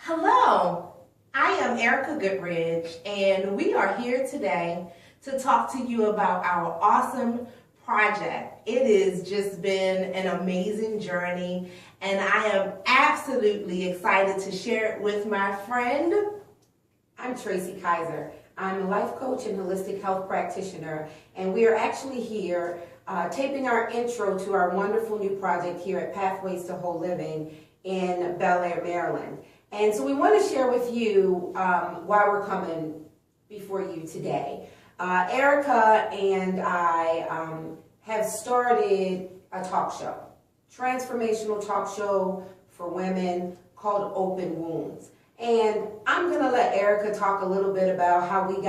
Hello, I am Erica Goodridge, and we are here today to talk to you about our awesome project. It has just been an amazing journey, and I am absolutely excited to share it with my friend. I'm Tracy Kaiser. I'm a life coach and holistic health practitioner, and we are actually here taping our intro to our wonderful new project here at Pathways to Whole Living in Bel Air, Maryland. And so we want to share with you why we're coming before you today. Erica and I have started a talk show, transformational talk show for women called Open Wounds. And I'm going to let Erica talk a little bit about how we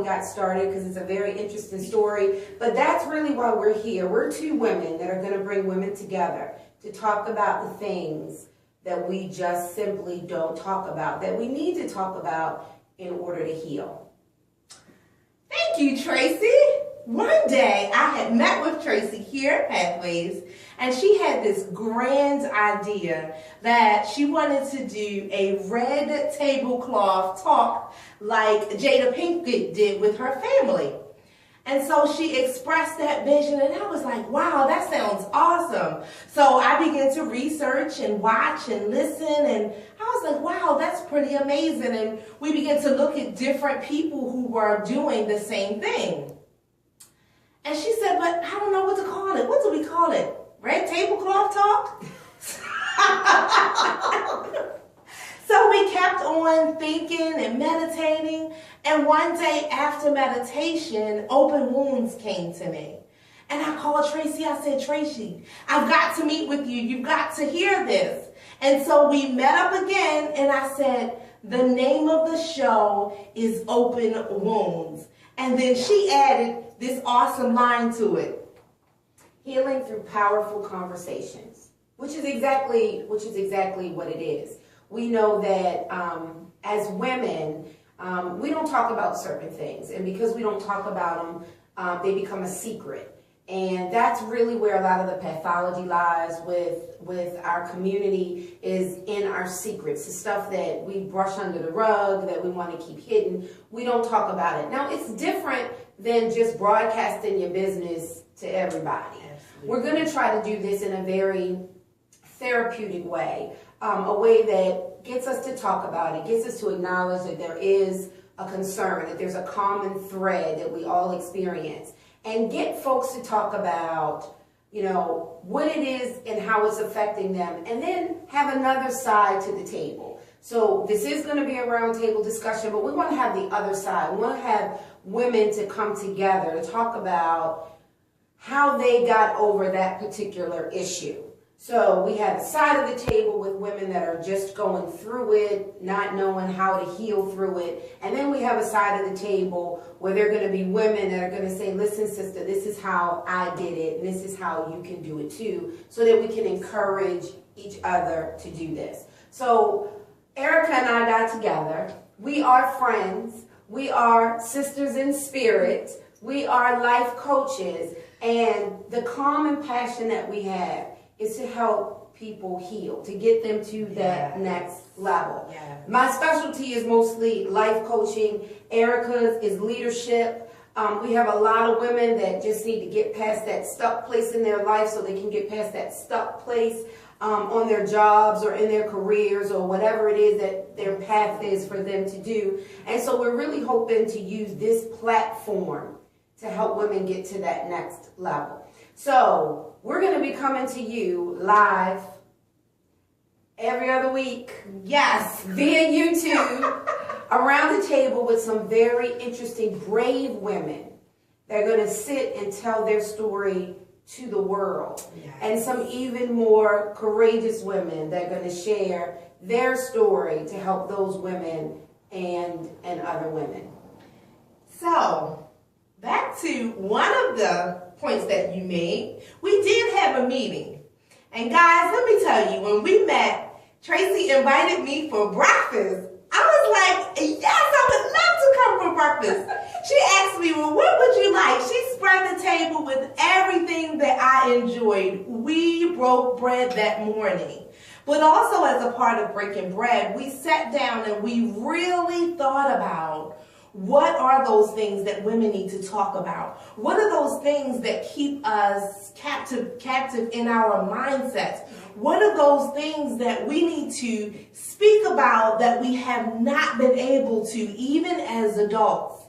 got started, because it's a very interesting story. But that's really why we're here. We're two women that are going to bring women together to talk about the things that we just simply don't talk about, that we need to talk about in order to heal. Thank you, Tracy. One day I had met with Tracy here at Pathways, and she had this grand idea that she wanted to do a red tablecloth talk like Jada Pinkett did with her family. And so she expressed that vision, and I was like, wow, that sounds awesome. So I began to research and watch and listen, and I was like, wow, that's pretty amazing. And we began to look at different people who were doing the same thing. And she said, but I don't know what to call it. What do we call it? Red tablecloth talk? So we kept on thinking and meditating, and one day after meditation, Open Wounds came to me. And I called Tracy, I said, Tracy, I've got to meet with you. You've got to hear this. And so we met up again, and I said, the name of the show is Open Wounds. And then she added this awesome line to it. Healing through powerful conversations, which is exactly what it is. We know that as women, we don't talk about certain things, and because we don't talk about them, they become a secret. And that's really where a lot of the pathology lies with our community, is in our secrets, the stuff that we brush under the rug, that we want to keep hidden. We don't talk about it. Now, it's different than just broadcasting your business to everybody. Absolutely. We're going to try to do this in a very therapeutic way, a way that gets us to talk about it, gets us to acknowledge that there is a concern, that there's a common thread that we all experience, and get folks to talk about, what it is and how it's affecting them, and then have another side to the table. So this is going to be a roundtable discussion, but we want to have the other side. We want to have women to come together to talk about how they got over that particular issue. So we have a side of the table with women that are just going through it, not knowing how to heal through it. And then we have a side of the table where there are going to be women that are going to say, listen, sister, this is how I did it, and this is how you can do it too, so that we can encourage each other to do this. So Erica and I got together. We are friends. We are sisters in spirit. We are life coaches. And the common passion that we have is to help people heal, to get them to that next level. Yeah. My specialty is mostly life coaching. Erica's is leadership. We have a lot of women that just need to get past that stuck place in their life, so they can get past that stuck place on their jobs or in their careers, or whatever it is that their path is for them to do. And so we're really hoping to use this platform to help women get to that next level. So we're going to be coming to you live every other week. Yes. Via YouTube, around the table with some very interesting, brave women that are going to sit and tell their story to the world. Yes. And some even more courageous women that are going to share their story to help those women and other women. So, back to one of the points that you made. We did have a meeting. And guys, let me tell you, when we met, Tracy invited me for breakfast. I was like, yes, I would love to come for breakfast. She asked me, well, what would you like? She spread the table with everything that I enjoyed. We broke bread that morning. But also as a part of Breaking Bread, we sat down and we really thought about what are those things that women need to talk about? What are those things that keep us captive in our mindsets? What are those things that we need to speak about that we have not been able to, even as adults?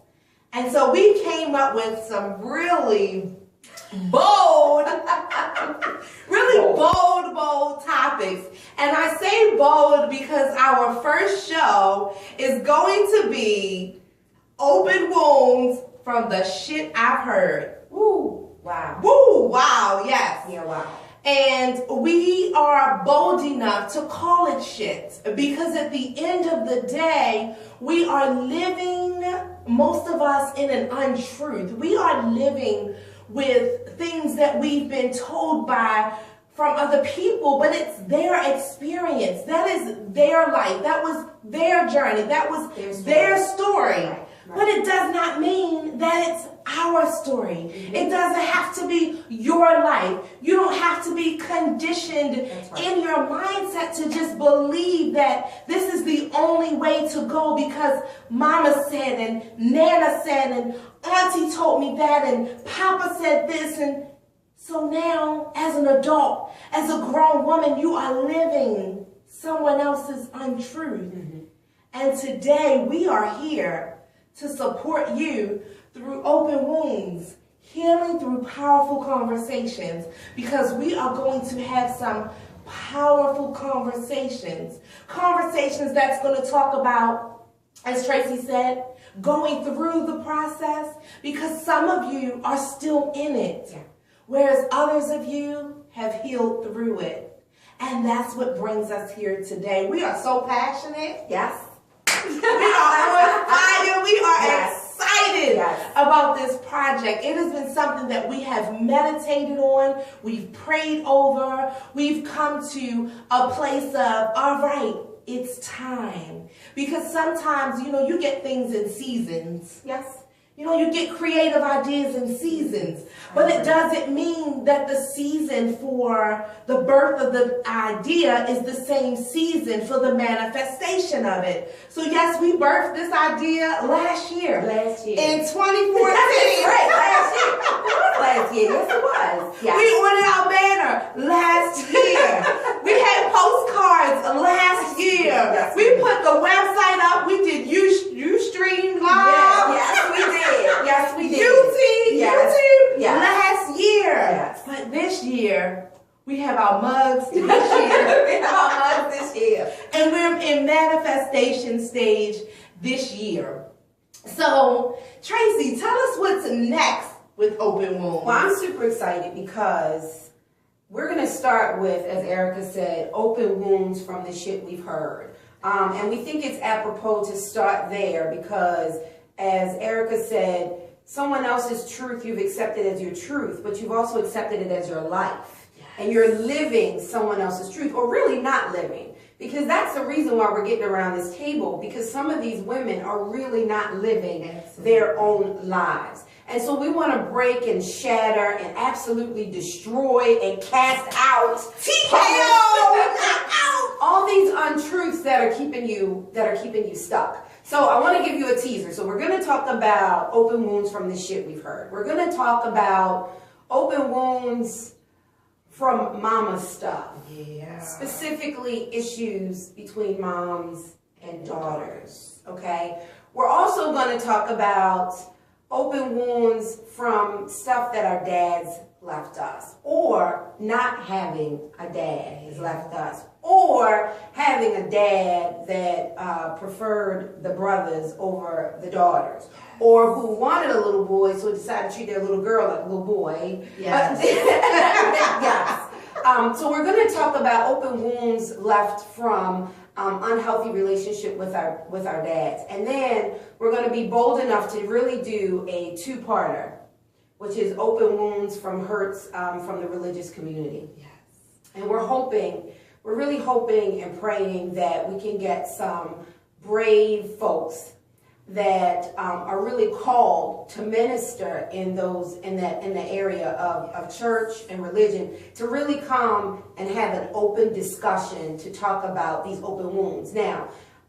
And so we came up with some really bold topics. And I say bold because our first show is going to be open wounds from the shit I've heard. Woo, wow. Woo, wow, yes. Yeah, wow. And we are bold enough to call it shit because at the end of the day, we are living, most of us, in an untruth. We are living with things that we've been told from other people, but it's their experience. That is their life. That was their journey. That was their story. Right. But it does not mean that it's our story. It doesn't have to be your life. You don't have to be conditioned in your mindset to just believe that this is the only way to go because mama said and nana said and auntie told me that and papa said this. And so now as an adult, as a grown woman, you are living someone else's untruth. And today we are here to support you through open wounds, healing through powerful conversations, because we are going to have some powerful conversations that's going to talk about, as Tracy said, going through the process, because some of you are still in it, whereas others of you have healed through it. And that's what brings us here today. We are so passionate. Yes. We are on fire. We are excited about this project. It has been something that we have meditated on. We've prayed over. We've come to a place of, all right, it's time. Because sometimes, you get things in seasons. Yes. You get creative ideas in seasons, but it doesn't mean that the season for the birth of the idea is the same season for the manifestation of it. So yes, we birthed this idea last year. In 2014. Right, last year. It was last year. Yes, it was. Yes. We ordered our banner last year. We had postcards last year. Yes, we put the website up. We did Ustream Live. Yes, we did. Yes, we did. YouTube last year. Yes. But this year, we have our mugs this year. We have our mugs this year. And we're in manifestation stage this year. So, Tracy, tell us what's next with Open Wounds. Well, I'm super excited because we're going to start with, as Erica said, open wounds from the shit we've heard. And we think it's apropos to start there because, as Erica said, someone else's truth you've accepted as your truth, but you've also accepted it as your life. Yes. And you're living someone else's truth, or really not living. Because that's the reason why we're getting around this table, because some of these women are really not living their own lives. And so we want to break and shatter and absolutely destroy and cast out all these untruths that are keeping you stuck. So I want to give you a teaser. So we're going to talk about open wounds from the shit we've heard. We're going to talk about open wounds from mama stuff. Yeah. Specifically issues between moms and daughters. Okay. We're also going to talk about open wounds from stuff that our dads left us, or not having a dad has left us, or having a dad that preferred the brothers over the daughters, or who wanted a little boy so decided to treat their little girl like a little boy. Yes. Yes. So we're going to talk about open wounds left from unhealthy relationship with our dads. And then we're going to be bold enough to really do a two-parter, which is open wounds from hurts from the religious community. Yes. And we're really hoping and praying that we can get some brave folks that are really called to minister in the area of church and religion, to really come and have an open discussion to talk about these open wounds. Now,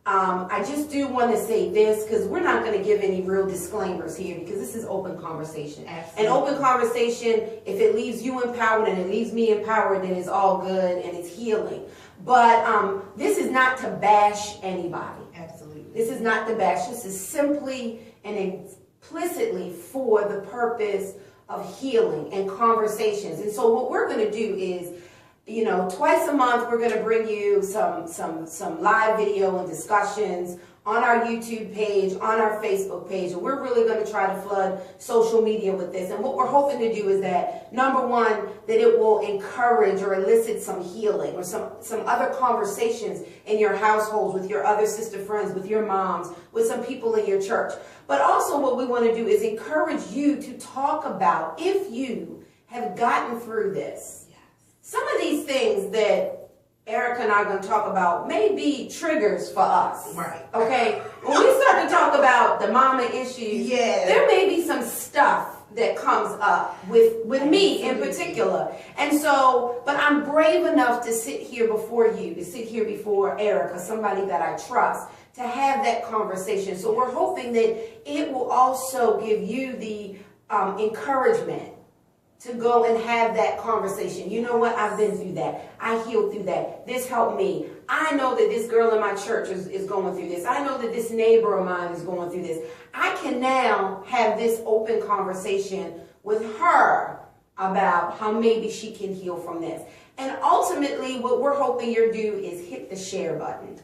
I just do want to say this, because we're not going to give any real disclaimers here, because this is open conversation. Absolutely. And open conversation, if it leaves you empowered and it leaves me empowered, then it's all good and it's healing. But this is not to bash anybody. Absolutely. This is not to bash. This is simply and implicitly for the purpose of healing and conversations. And so what we're going to do is, you know, twice a month, we're going to bring you some live video and discussions on our YouTube page, on our Facebook page. And we're really going to try to flood social media with this. And what we're hoping to do is that, number one, that it will encourage or elicit some healing or some other conversations in your households, with your other sister friends, with your moms, with some people in your church. But also what we want to do is encourage you to talk about, if you have gotten through this. Some of these things that Erica and I are going to talk about may be triggers for us. Right. Okay? When we start to talk about the mama issues, there may be some stuff that comes up with me in particular. And so, but I'm brave enough to sit here before you, to sit here before Erica, somebody that I trust, to have that conversation. So we're hoping that it will also give you the encouragement to go and have that conversation. You know what? I've been through that. I healed through that. This helped me. I know that this girl in my church is going through this. I know that this neighbor of mine is going through this. I can now have this open conversation with her about how maybe she can heal from this. And ultimately, what we're hoping you'll do is hit the share button.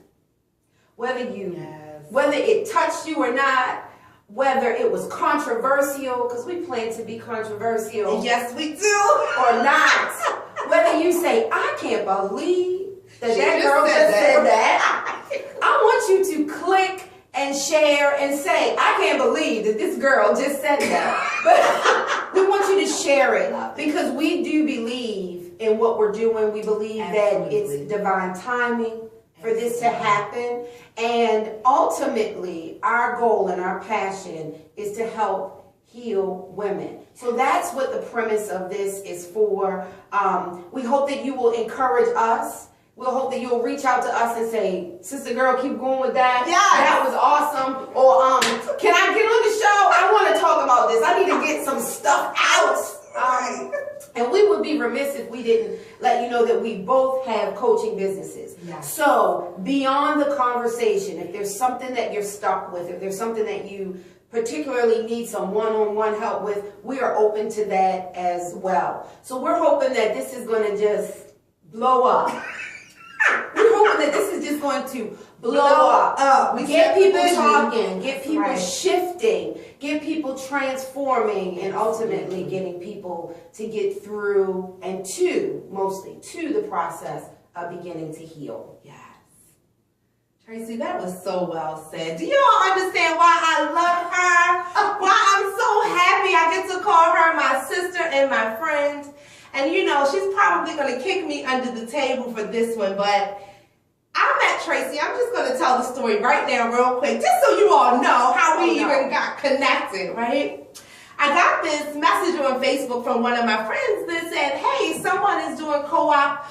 Whether it touched you or not, whether it was controversial, because we plan to be controversial. Yes, we do. Or not. Whether you say, I can't believe that girl just said that. I want you to click and share and say, I can't believe that this girl just said that. But we want you to share it, because we do believe in what we're doing. We believe that it's divine timing for this to happen. And ultimately, our goal and our passion is to help heal women. So that's what the premise of this is for. We hope that you will encourage us. We'll hope that you'll reach out to us and say, sister girl, keep going with that. Yes. That was awesome. Or can I get on the show? I want to talk about this. I need to get some stuff out. And we would be remiss if we didn't let you know that we both have coaching businesses. Yes. So beyond the conversation, if there's something that you're stuck with, if there's something that you particularly need some one-on-one help with, we are open to that as well. So we're hoping that this is going to just blow up. We're hoping that this is just going to blow up. We get people talking, get people shifting, get people transforming, and ultimately getting people to get through and mostly to the process of beginning to heal. Yes. Tracy, that was so well said. Do you all understand why I love her? Why I'm so happy I get to call her my sister and my friend? And you know, she's probably going to kick me under the table for this one, but I met Tracy. I'm just going to tell the story right now real quick, just so you all know how we even got connected, right? I got this message on Facebook from one of my friends that said, hey, someone is doing co-op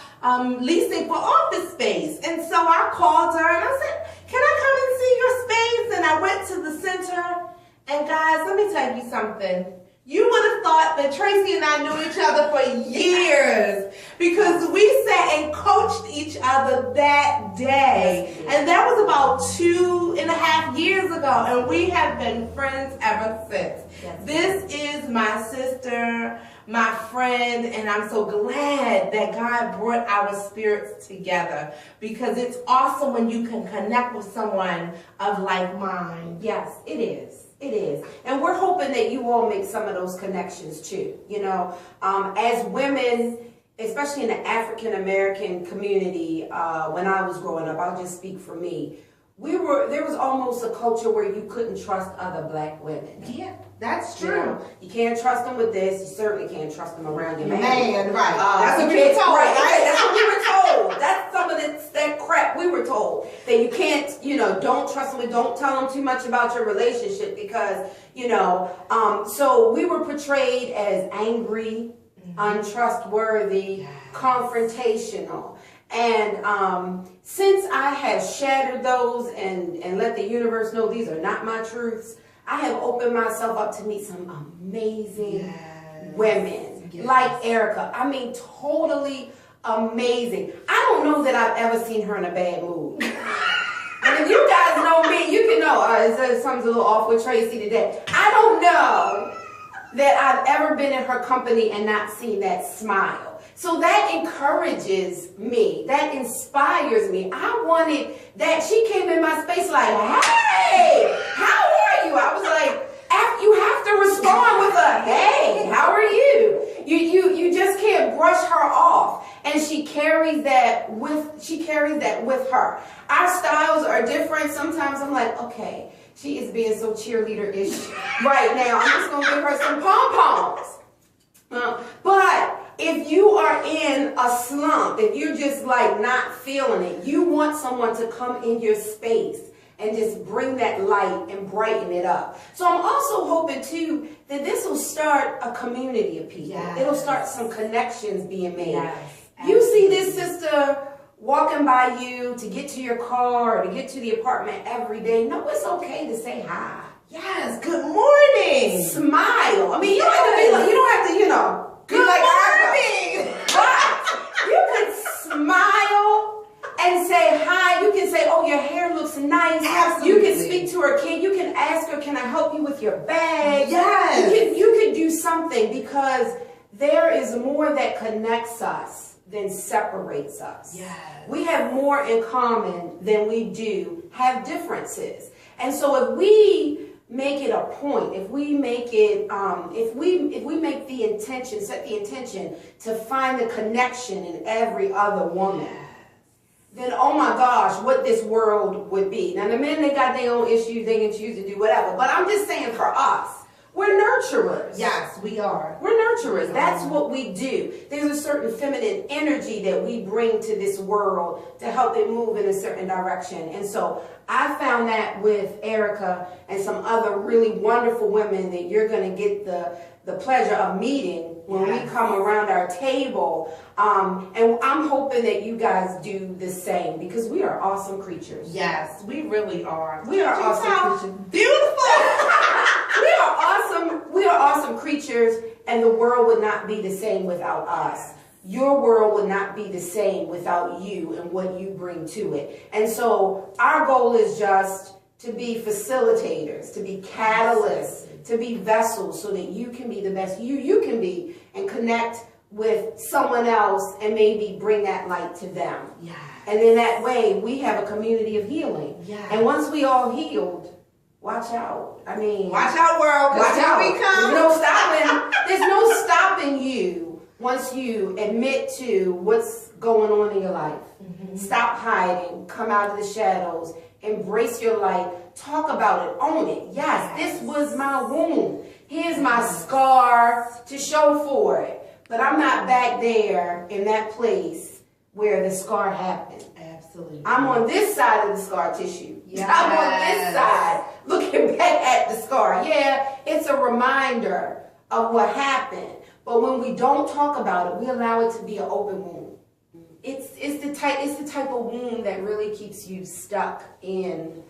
leasing for office space. And so I called her and I said, can I come and see your space? And I went to the center. And guys, let me tell you something. You would have thought that Tracy and I knew each other for years, because we sat and coached each other that day. And that was about 2.5 years ago, and we have been friends ever since. Yes. This is my sister, my friend, and I'm so glad that God brought our spirits together, because it's awesome when you can connect with someone of like mind. Yes, it is. It is. And we're hoping that you all make some of those connections too. You know, as women, especially in the African American community, when I was growing up, I'll just speak for me. There was almost a culture where you couldn't trust other black women. Yeah, that's true. You know, you can't trust them with this. You certainly can't trust them around your man. Right. That's what we were told. Right. That's what we were told. That's some of that crap we were told. That that you can't, don't trust them, don't tell them too much about your relationship because, so we were portrayed as angry, untrustworthy, confrontational. And since I have shattered those and let the universe know these are not my truths, I have opened myself up to meet some amazing women like Erica. I mean, totally amazing. I don't know that I've ever seen her in a bad mood. And if you guys know me, you can know something's a little off with Tracy today. I don't know that I've ever been in her company and not seen that smile. So that encourages me. That inspires me. I wanted that. She came in my space like, hey, how are you? I was like, you have to respond with a, hey, how are you? You just can't brush her off. And she carries that with her. Our styles are different. Sometimes I'm like, okay, she is being so cheerleader-ish right now. I'm just going to give her some pom-poms. But if you are in a slump, if you're just like not feeling it, you want someone to come in your space and just bring that light and brighten it up. So I'm also hoping too that this will start a community of people. Yes. It'll start some connections being made. Yes. You see this sister walking by you to get to your car or to get to the apartment every day. No, it's okay to say hi. Yes, good morning. Smile. I mean, you don't have to be like, you don't have to, good morning. Right. You can smile and say hi. You can say, oh, your hair looks nice. Absolutely. You can speak to her kid. You can ask her, can I help you with your bag? Yes. You can do something because there is more that connects us than separates us. Yes. We have more in common than we do have differences. And so if we make it a point, if we make it, if we make the intention, set the intention to find the connection in every other woman, then oh my gosh, what this world would be. Now the men, they got their own issues, they can choose to do whatever, but I'm just saying for us, we're nurturers. Yes, we are. We're nurturers. That's what we do. There's a certain feminine energy that we bring to this world to help it move in a certain direction. And so I found that with Erica and some other really wonderful women that you're going to get the pleasure of meeting when we come around our table. And I'm hoping that you guys do the same because we are awesome creatures. Yes, we really are. We are awesome creatures. Beautiful. We are awesome creatures, and the world would not be the same without us. Your world would not be the same without you and what you bring to it. And so our goal is just to be facilitators, to be catalysts, to be vessels so that you can be the best you can be and connect with someone else and maybe bring that light to them. Yes. And in that way, we have a community of healing. Yes. And once we all healed, watch out. I mean, watch out, world. Watch out. We come. There's no stopping you once you admit to what's going on in your life. Mm-hmm. Stop hiding. Come out of the shadows. Embrace your light. Talk about it. Own it. Yes, this was my wound. Here's my scar to show for it. But I'm not back there in that place where the scar happened. Absolutely. I'm on this side of the scar tissue. Yes. I'm on this side looking back at the scar. Yeah, it's a reminder of what happened. But when we don't talk about it, we allow it to be an open wound. It's the type of wound that really keeps you stuck in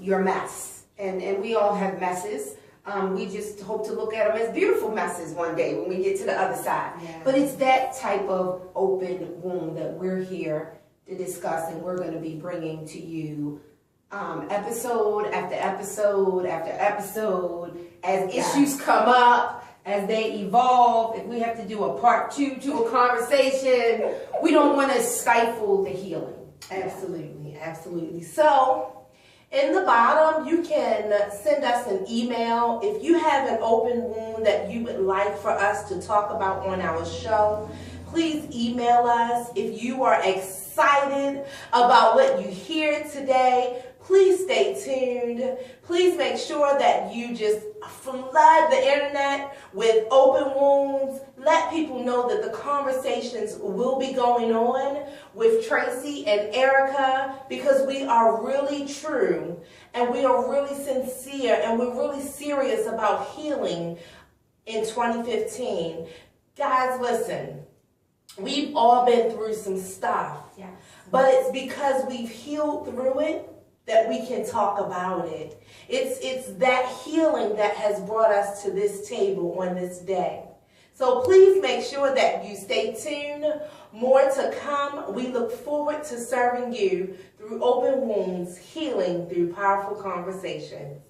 your mess. And we all have messes. We just hope to look at them as beautiful messes one day when we get to the other side. Yeah. But it's that type of open wound that we're here to discuss, and we're going to be bringing to you episode after episode after episode as issues come up, as they evolve. If we have to do a part 2 to a conversation, we don't want to stifle the healing. Absolutely, absolutely. So in the bottom, you can send us an email if you have an open wound that you would like for us to talk about on our show. Please email us. If you are excited about what you hear today, Please stay tuned. Please make sure that you just flood the internet with open wounds. Let people know that the conversations will be going on with Tracy and Erica, because we are really true and we are really sincere and we're really serious about healing in 2015. Guys, listen, we've all been through some stuff, Yes. but it's because we've healed through it that we can talk about it. It's that healing that has brought us to this table on this day. So please make sure that you stay tuned. More to come. We look forward to serving you through open wounds, healing through powerful conversations.